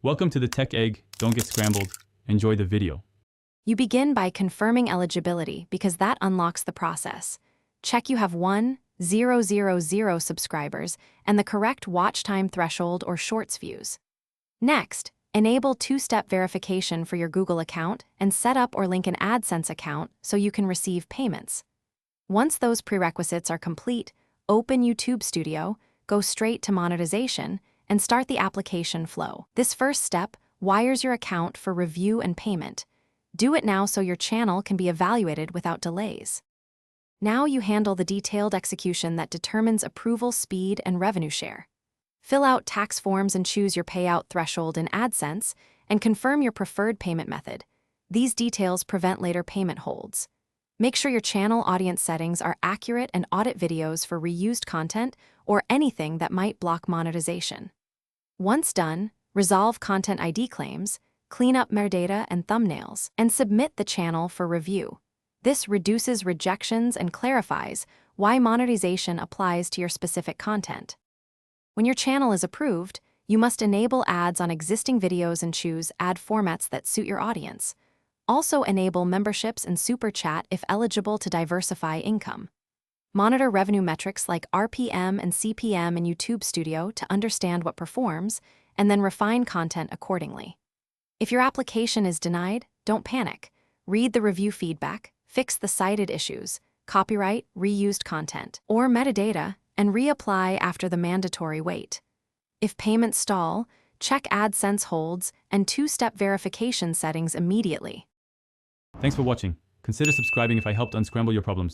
Welcome to the Tech Egg. Don't get scrambled. Enjoy the video. You begin by confirming eligibility because that unlocks the process. Check you have 1,000 subscribers and the correct watch time threshold or shorts views. Next, enable two-step verification for your Google account and set up or link an AdSense account so you can receive payments. Once those prerequisites are complete, open YouTube Studio, go straight to monetization, and start the application flow. This first step wires your account for review and payment. Do it now so your channel can be evaluated without delays. Now you handle the detailed execution that determines approval speed and revenue share. Fill out tax forms and choose your payout threshold in AdSense, and confirm your preferred payment method. These details prevent later payment holds. Make sure your channel audience settings are accurate and audit videos for reused content or anything that might block monetization. Once done, resolve content ID claims, clean up metadata and thumbnails, and submit the channel for review. This reduces rejections and clarifies why monetization applies to your specific content. When your channel is approved, you must enable ads on existing videos and choose ad formats that suit your audience. Also enable memberships and super chat if eligible to diversify income. Monitor revenue metrics like RPM and CPM in YouTube Studio to understand what performs, and then refine content accordingly. If your application is denied, don't panic. Read the review feedback, fix the cited issues, copyright, reused content, or metadata, and reapply after the mandatory wait. If payments stall, check AdSense holds and two-step verification settings immediately. Thanks for watching. Consider subscribing if I helped unscramble your problems.